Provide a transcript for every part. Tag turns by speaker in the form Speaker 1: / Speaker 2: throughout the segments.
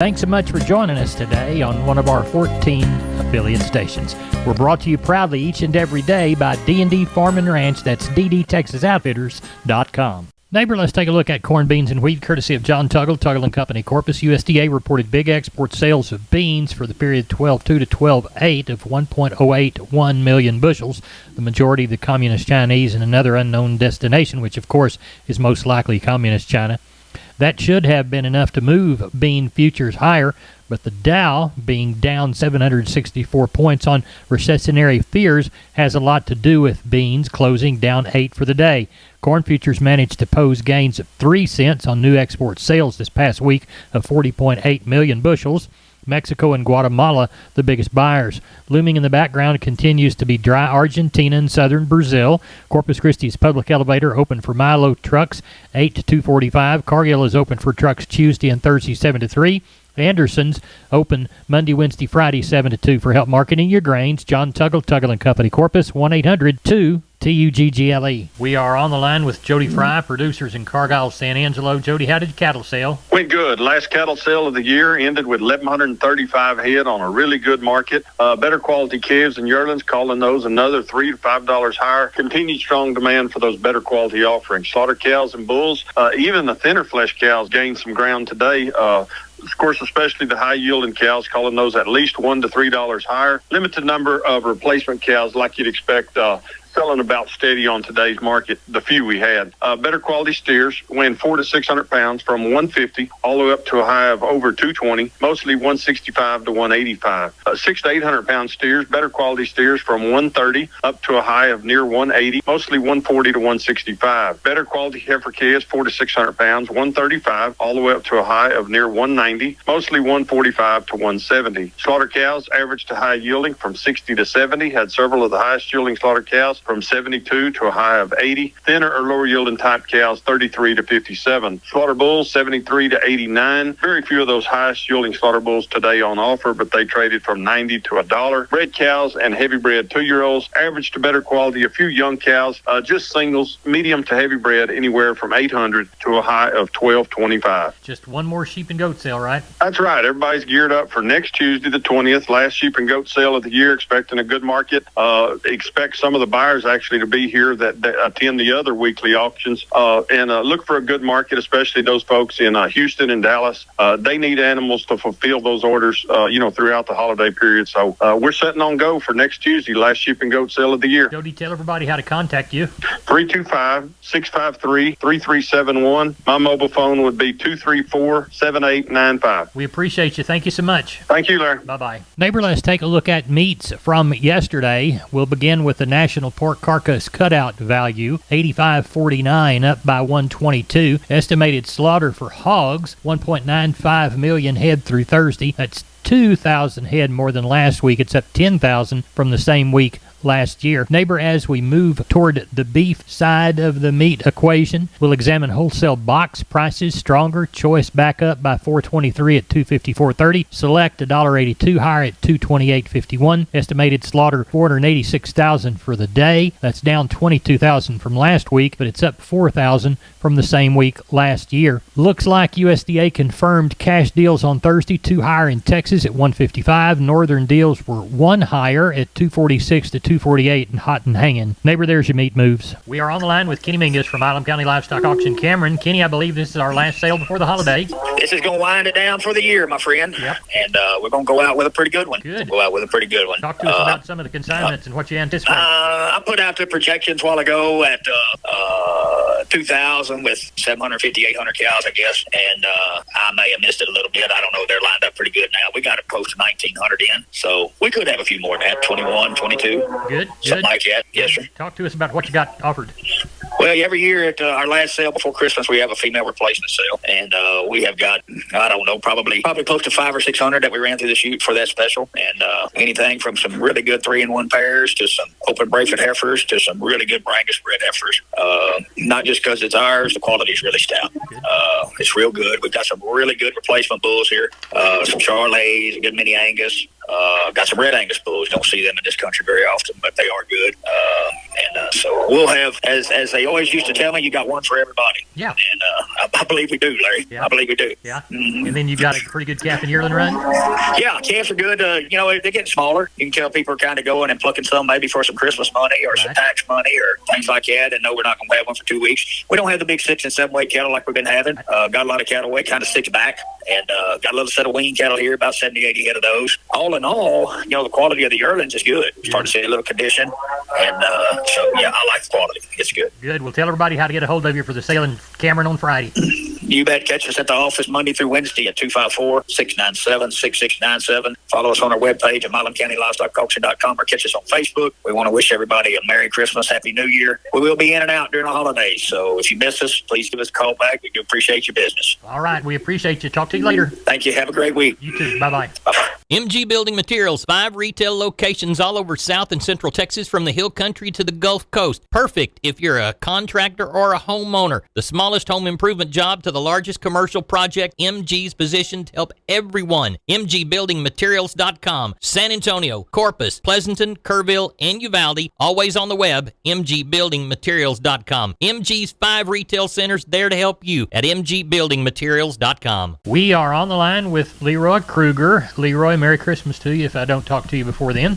Speaker 1: Thanks so much for joining us today on one of our 14 affiliate stations. We're brought to you proudly each and every day by D&D Farm and Ranch. That's ddtexasoutfitters.com. Neighbor, let's take a look at corn, beans, and wheat, courtesy of John Tuggle & Company, Corpus. USDA reported big export sales of beans for the period 12/2 to 12/8 of 1.081 million bushels, the majority of the Communist Chinese and another unknown destination, which of course is most likely Communist China. That should have been enough to move bean futures higher, but the Dow, being down 764 points on recessionary fears, has a lot to do with beans closing down 8 for the day. Corn futures managed to pose gains of 3 cents on new export sales this past week of 40.8 million bushels. Mexico and Guatemala, the biggest buyers. Looming in the background continues to be dry Argentina and southern Brazil. Corpus Christi's public elevator open for Milo trucks 8 to 2:45. Cargill is open for trucks Tuesday and Thursday 7 to 3. Anderson's open Monday, Wednesday, Friday 7 to 2. For help marketing your grains, John Tuggle & Company, Corpus, 1-800-2-TUGGLE. We are on the line with Jody Fry, producers in Cargyle, San Angelo. Jody, how did cattle sell?
Speaker 2: Went good. Last cattle sale of the year ended with 1,135 head on a really good market. Better quality calves and yearlings, calling those another $3 to $5 higher. Continued strong demand for those better quality offerings. Slaughter cows and bulls, even the thinner flesh cows gained some ground today. Of course, especially the high-yielding cows, calling those at least $1 to $3 higher. Limited number of replacement cows, like you'd expect, selling about steady on today's market, the few we had. Better quality steers weighing 400 to 600 pounds from 150 all the way up to a high of over 220, mostly 165 to 185. 600 to 800 pound steers, better quality steers from 130 up to a high of near 180, mostly 140 to 165. Better quality heifer calves, 400 to 600 pounds, 135 all the way up to a high of near 190, mostly 145 to 170. Slaughter cows, average to high yielding from 60 to 70, had several of the highest yielding slaughter cows from 72 to a high of 80. Thinner or lower yielding type cows, 33 to 57. Slaughter bulls, 73 to 89. Very few of those highest yielding slaughter bulls today on offer, but they traded from 90 to $1. Bred cows and heavy bred 2-year-olds, average to better quality. A few young cows, just singles, medium to heavy bred, anywhere from 800 to a high of 1225.
Speaker 1: Just one more sheep and goat sale, right?
Speaker 2: That's right. Everybody's geared up for next Tuesday, the 20th, last sheep and goat sale of the year, expecting a good market. Expect some of the buyers actually to be here that attend the other weekly auctions, and look for a good market, especially those folks in Houston and Dallas. They need animals to fulfill those orders, throughout the holiday period. So we're setting on go for next Tuesday, last sheep and goat sale of the year.
Speaker 1: Jody, tell everybody how to contact you.
Speaker 2: 325-653-3371. My mobile phone would be 234-7895.
Speaker 1: We appreciate you. Thank you so much.
Speaker 2: Thank you, Larry.
Speaker 1: Bye-bye. Neighbor, let's take a look at meats from yesterday. We'll begin with the National Pork Carcass Cutout value, $85.49, up by $122. Estimated slaughter for hogs, 1.95 million head through Thursday. That's 2,000 head more than last week. It's up 10,000 from the same week last year. Neighbor, as we move toward the beef side of the meat equation, we'll examine wholesale box prices. Stronger choice back up by $4.23 at $254.30. Select $1.82 higher at $228.51. Estimated slaughter 486,000 for the day. That's down 22,000 from last week, but it's up 4,000 from the same week last year. Looks like USDA confirmed cash deals on Thursday, 2 higher in Texas at $155. Northern deals were 1 higher at $246 to $248 and hot and hanging. Neighbor, there's your meat moves. We are on the line with Kenny Mingus from Milam County Livestock Auction Cameron. Kenny, I believe this is our last sale before the holiday.
Speaker 3: This is going to wind it down for the year, my friend.
Speaker 1: Yep.
Speaker 3: And we're going to go out with a pretty good one.
Speaker 1: Good.
Speaker 3: Go out with a pretty good one.
Speaker 1: Talk to us about some of the consignments and what you anticipate.
Speaker 3: I put out the projections a while ago at 2,000 with 750, 800 cows, I guess. And I may have missed it a little bit. I don't know. They're lined up pretty good now. We got it close to 1,900 in. So we could have a few more than that, 21, 22.
Speaker 1: Good.
Speaker 3: Something like that. Yes, sir.
Speaker 1: Talk to us about what you got offered.
Speaker 3: Well, every year at our last sale before Christmas, we have a female replacement sale, and we have got, I don't know, probably close to 500 or 600 that we ran through the chute for that special, and anything from some really good 3-in-1 pairs to some open bracelet heifers to some really good Brangus bred heifers. Not just because it's ours, the quality is really stout. It's real good. We've got some really good replacement bulls here, some Charolais, a good mini Angus. Got some red Angus bulls. Don't see them in this country very often, but they are good. And so we'll have, as they always used to tell me, you got one for everybody.
Speaker 1: Yeah.
Speaker 3: And I believe we do, Larry.
Speaker 1: Yeah.
Speaker 3: I believe we do.
Speaker 1: Yeah. And then you've got a pretty good calf and yearling run?
Speaker 3: Yeah, calves are good. They're getting smaller. You can tell people are kind of going and plucking some maybe for some Christmas money or some tax money or things like that, and no, we're not going to have one for 2 weeks. We don't have the big 6 and 7 weight cattle like we've been having. Got a lot of cattle weight kind of sticks back, and got a little set of wean cattle here, about 70, 80 head of those. All in all, the quality of the yearlings is good. Starting to see a little condition, and so, yeah, I like the quality. It's good.
Speaker 1: Good. Well, tell everybody how to get a hold of you for the sale in Cameron on Friday.
Speaker 3: You bet. Catch us at the office Monday through Wednesday at 254-697-6697. Follow us on our webpage at MilamCountyLivestockAuction.com or catch us on Facebook. We want to wish everybody a Merry Christmas, Happy New Year. We will be in and out during the holidays, so if you miss us, please give us a call back. We do appreciate your business.
Speaker 1: All right. We appreciate you. Talk to you later.
Speaker 3: Thank you. Have a great week.
Speaker 1: You too. Bye-bye.
Speaker 3: Bye-bye.
Speaker 4: MG Building Materials, 5 retail locations all over South and Central Texas from the Hill Country to the Gulf Coast. Perfect if you're a contractor or a homeowner. The smallest home improvement job to the largest commercial project, MG's positioned to help everyone. MGBuildingMaterials.com. San Antonio, Corpus, Pleasanton, Kerrville, and Uvalde. Always on the web, MGBuildingMaterials.com. MG's 5 retail centers there to help you at MGBuildingMaterials.com.
Speaker 1: We are on the line with Leroy Kruger. Leroy, Merry Christmas to you if I don't talk to you before then.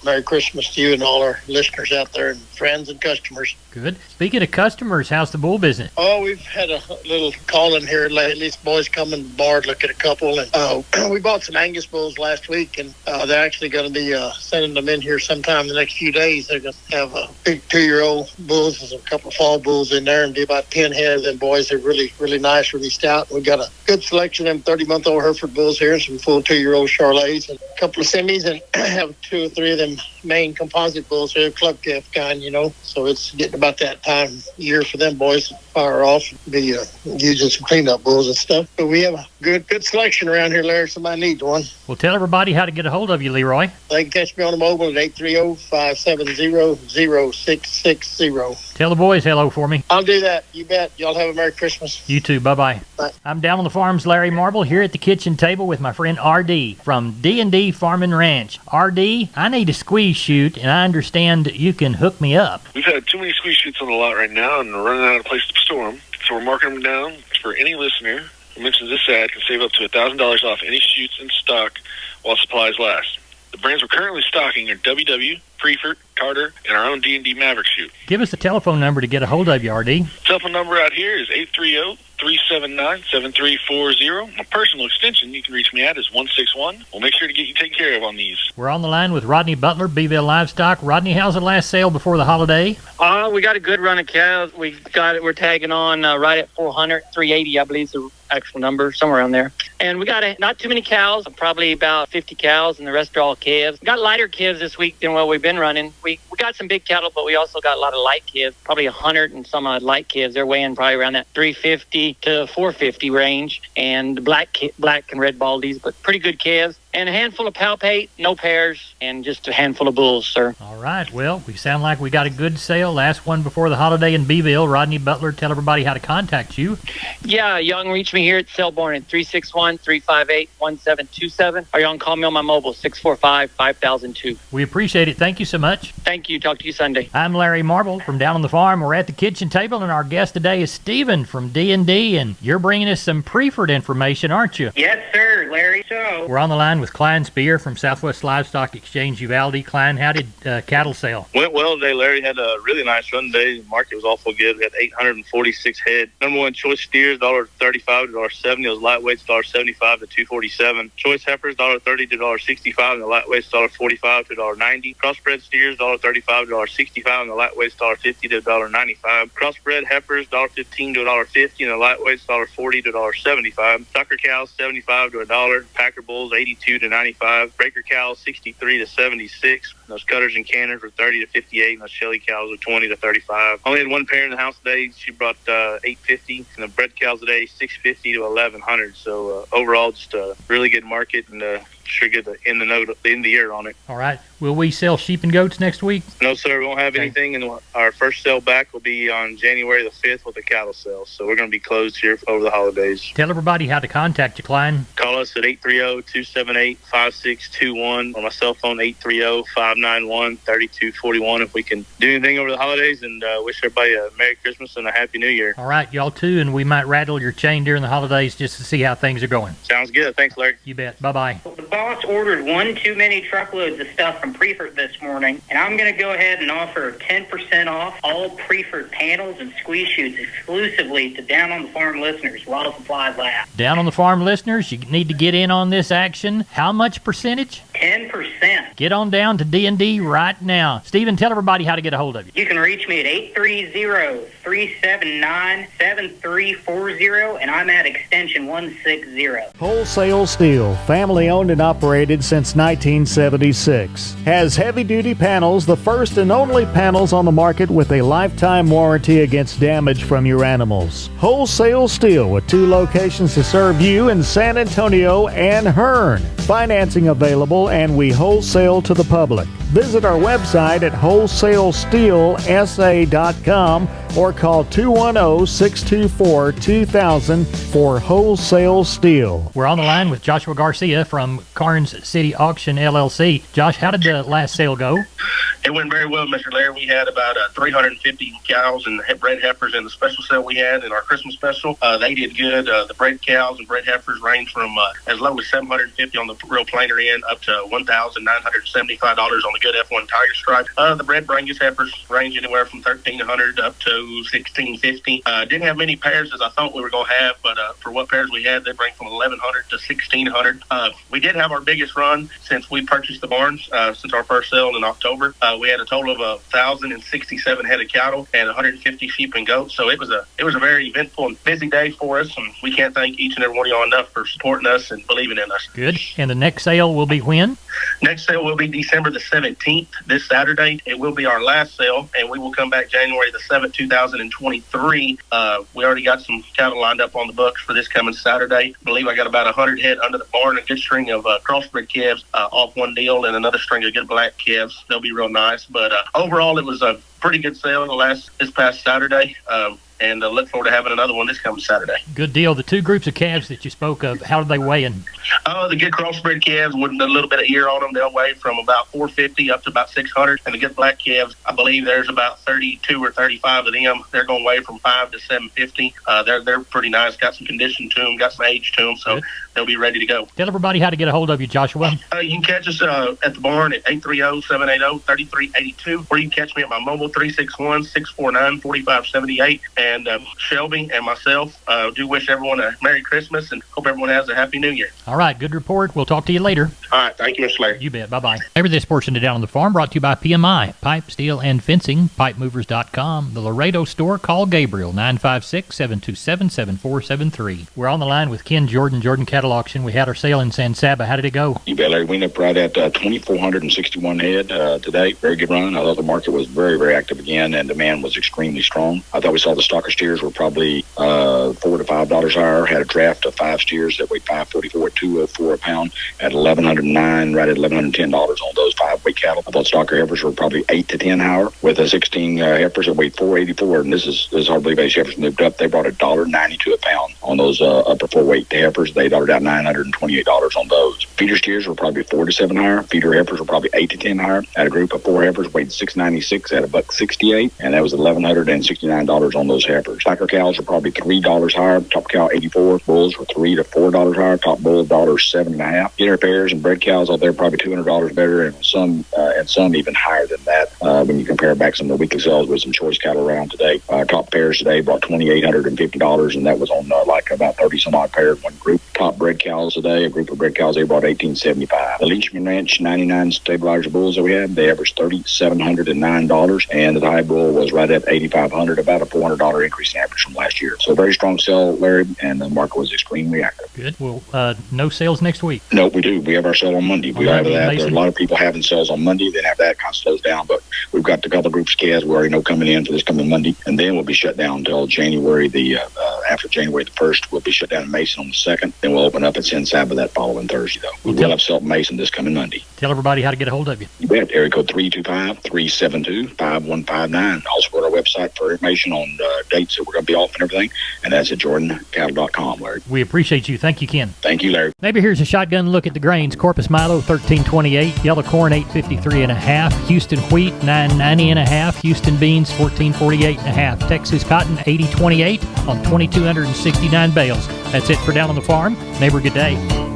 Speaker 5: Merry Christmas to you and all our listeners out there and friends and customers.
Speaker 1: Good. Speaking of customers, how's the bull business?
Speaker 5: Oh, we've had a little call in here lately. These boys come in the bar to look at a couple. And we bought some Angus bulls last week, and they're actually going to be sending them in here sometime in the next few days. They're going to have a big 2-year-old bulls and a couple of fall bulls in there and be about 10 head of them boys. They're really, really nice, really stout. We've got a good selection of them 30-month-old Hereford bulls here and some full 2-year-old Charolais and a couple of semis, and have 2 or 3 of them main composite bulls here, club calf kind, So it's getting about that time of year for them boys to fire off and be using some cleanup bulls and stuff. But we have a good selection around here, Larry. Somebody needs one.
Speaker 1: Well, tell everybody how to get a hold of you, Leroy.
Speaker 5: They can catch me on the mobile at 830-570-0660.
Speaker 1: Tell the boys hello for me.
Speaker 5: I'll do that. You bet. Y'all have a Merry Christmas.
Speaker 1: You too. Bye-bye.
Speaker 5: Bye.
Speaker 1: I'm down on the farm's Larry Marble here at the kitchen table with my friend R.D. from D&D Farm and Ranch. R.D., I need a squeeze chute, and I understand you can hook me up.
Speaker 6: We've had too many squeeze chutes on the lot right now, and we're running out of place to store them. So we're marking them down for any listener who mentions this ad can save up to $1,000 off any chutes in stock while supplies last. The brands we're currently stocking are WW, Preefert, Carter, and our own D&D Maverick chute.
Speaker 1: Give us a telephone number to get a hold of you, R.D.
Speaker 6: Telephone number out here is 830-379-7340. My personal extension you can reach me at is 161. We'll make sure to get you taken care of on these.
Speaker 1: We're on the line with Rodney Butler, Beeville Livestock. Rodney, how's the last sale before the holiday?
Speaker 7: We got a good run of cows. We're tagging on right at 400, 380, I believe is the actual number, somewhere around there. And we got not too many cows, probably about 50 cows, and the rest are all calves. We got lighter calves this week than what we've been running. We got some big cattle, but we also got a lot of light calves, probably 100 and some light calves. They're weighing probably around that 350 to 450 range, and black and red baldies, but pretty good calves. And a handful of palpate, no pairs, and just a handful of bulls, sir.
Speaker 1: All right. Well, we sound like we got a good sale. Last one before the holiday in Beeville. Rodney Butler, tell everybody how to contact you.
Speaker 7: Yeah, y'all can reach me here at Selborne at 361-358-1727. Or y'all can call me on my mobile, 645-5002.
Speaker 1: We appreciate it. Thank you so much.
Speaker 7: Thank you. Talk to you Sunday.
Speaker 1: I'm Larry Marble from down on the farm. We're at the kitchen table, and our guest today is Stephen from D&D, and you're bringing us some Preefert information, aren't you?
Speaker 8: Yes, sir, Larry. So
Speaker 1: We're on the line with Klein Spear from Southwest Livestock Exchange Uvalde. Klein, how did cattle sell?
Speaker 9: Went well today, Larry. Had a really nice run today. The market was awful good. We had 846 head. Number one choice steers, $1.35 to $1.70. Those lightweights, $1.75 to $2.47. Choice heifers, $1.30 to $1.65, and the lightweights, $1.45 to $1.90. Crossbred steers, $1.35 to $1.65, and the lightweights, $1.50 to $1.95. Crossbred heifers, $1.15 to $1.50, and the lightweights, $1.40 to $1.75. Sucker cows, $75 to $1. Packer bulls, $82 to $95. Breaker cows, $63 to $76. Those cutters and cannons were $30 to $58, and those Shelly cows were $20 to $35. Only had one pair in the house today. She brought $850, and the bred cows today $650 to $1,100. So overall, just a really good market, and sure get the end of the year on it.
Speaker 1: All right. Will we sell sheep and goats next week?
Speaker 9: No, sir. We won't have anything. And our first sale back will be on January the 5th with the cattle sale. So we're going to be closed here over the holidays.
Speaker 1: Tell everybody how to contact you, Klein.
Speaker 9: Call us at 830-278-5621 on my cell phone, 830-591-3241 if we can do anything over the holidays, and wish everybody a Merry Christmas and a Happy New Year.
Speaker 1: All right, y'all too, and we might rattle your chain during the holidays just to see how things are going.
Speaker 9: Sounds good. Thanks, Larry.
Speaker 1: You bet. Bye-bye.
Speaker 8: The boss ordered one too many truckloads of stuff from Prefert this morning, and I'm going to go ahead and offer 10% off all Prefert panels and squeeze chutes exclusively to Down on the Farm listeners while supplies last.
Speaker 1: Down on the Farm listeners, you need to get in on this action. How much percentage?
Speaker 8: 10%.
Speaker 1: Get on down to D&D right now. Stephen, tell everybody how to get a hold of you.
Speaker 8: You can reach me at 830-379-7340, and I'm at extension 160.
Speaker 10: Wholesale Steel, family owned and operated since 1976. Has heavy-duty panels, the first and only panels on the market with a lifetime warranty against damage from your animals. Wholesale Steel with 2 locations to serve you in San Antonio and Hearn. Financing available, and we wholesale to the public. Visit our website at wholesalesteelsa.com or call 210-624-2000 for Wholesale Steel.
Speaker 1: We're on the line with Joshua Garcia from Karnes City Auction, LLC. Josh, how did the last sale go?
Speaker 11: It went very well, Mr. Laird. We had about 350 cows and bred heifers in the special sale we had in our Christmas special. They did good. The bred cows and bred heifers range from as low as $750 on the real plainer end up to $1,975 on the good F1 Tiger Stripe. The bred Brangus heifers range anywhere from $1,300 up to $1,650. Didn't have many pairs as I thought we were going to have, but for what pairs we had, they range from $1,100 to $1,600. We did have our biggest run since we purchased the barns since our first sale in October. We had a total of 1,067 head of cattle and 150 sheep and goats. So it was a very eventful and busy day for us, and we can't thank each and every one of y'all enough for supporting us and believing in us.
Speaker 1: Good. And the next sale will be when?
Speaker 11: Next sale will be December the 17th, this Saturday. It will be our last sale, and we will come back January the 7th, 2023. We already got some cattle lined up on the books for this coming Saturday. I believe I got about 100 head under the barn, a good string of crossbred calves off one deal, and another string of good black calves. They'll be real nice. But overall, it was a pretty good sale this past Saturday. And look forward to having another one this coming Saturday.
Speaker 1: Good deal. The 2 groups of calves that you spoke of, how did they weigh in?
Speaker 11: The good crossbred calves with a little bit of ear on them, they'll weigh from about 450 up to about 600. And the good black calves, I believe there's about 32 or 35 of them. They're going to weigh from 5 to 750. They're pretty nice. Got some condition to them, got some age to them, so good. They'll be ready to go.
Speaker 1: Tell everybody how to get a hold of you, Joshua.
Speaker 11: You can catch us at the barn at 830-780-3382, or you can catch me at my mobile 361-649-4578. And Shelby and myself do wish everyone a Merry Christmas and hope everyone has a Happy New Year.
Speaker 1: All right, good report. We'll talk to you later.
Speaker 11: All right, thank you, Mr. Larry.
Speaker 1: You bet. Bye-bye. This portion of Down on the Farm brought to you by PMI, Pipe, Steel, and Fencing, pipemovers.com. The Laredo store, call Gabriel, 956-727-7473. We're on the line with Ken Jordan Cattle Auction. We had our sale in San Saba. How did it go?
Speaker 12: You bet, Larry. We ended up right at 2,461 head today. Very good run. I thought the market was very, very active again, and demand was extremely strong. I thought we saw the stocker steers were probably $4 to $5 higher. Had a draft of 5 steers that weighed 544 at $204 a pound at $1,109, right at $1,110 on those 5-weight cattle. I thought stocker heifers were probably 8 to 10 higher with 16 heifers that weighed 484. And this is hard to believe these heifers moved up. They brought $1.92 a pound on those upper 4-weight heifers. They dollar out $928 on those. Feeder steers were probably 4 to 7 higher. Feeder heifers were probably 8 to 10 higher. Had a group of 4 heifers weighed 696 at $1.68, and that was $1,169 on those heifers. Stocker cows were probably $3 higher. Top cow 84. Bulls were $3 to $4 higher. Top bull $7.50. Inner pairs and bred cows out there probably $200 better, and some even higher than that when you compare back some of the weekly sales with some choice cattle around today. Top pairs today brought $2,850, and that was on like about 30 some odd pairs in one group. Top bred cows today, a group of bred cows, they brought $1,875. The Leachman Ranch 99 stabilizer bulls that we had, they averaged $3,709, and the high bull was right at $8,500, about a $400 increase in average from last year. So very strong sale, Larry, and the market was extremely active.
Speaker 1: Good. Well, no sales next week?
Speaker 12: No, we do. We have our sale on Monday. We have that. There are a lot of people having sales on Monday. Then after that, kind of slows down. But we've got a couple of groups of calves we already know coming in for this coming Monday, and then we'll be shut down until January after January the 1st. We'll be shut down in Mason on the 2nd. Then then we'll open up at Sin Sabah that following Thursday, though. We will have Selton Mason this coming Monday.
Speaker 1: Tell everybody how to get a hold of you.
Speaker 12: You bet. Area code 325-372-5159. Also go to our website for information on dates that we're going to be off and everything, and that's at jordancattle.com, Larry.
Speaker 1: We appreciate you. Thank you, Ken.
Speaker 12: Thank you, Larry.
Speaker 1: Maybe here's a shotgun look at the grains. Corpus Milo 1328, yellow corn 853 and a half, Houston wheat 990 and a half, Houston beans 1448 and a half, Texas cotton 8028 on 2269 bales. That's it for Down on the Farm. Neighbor, good day.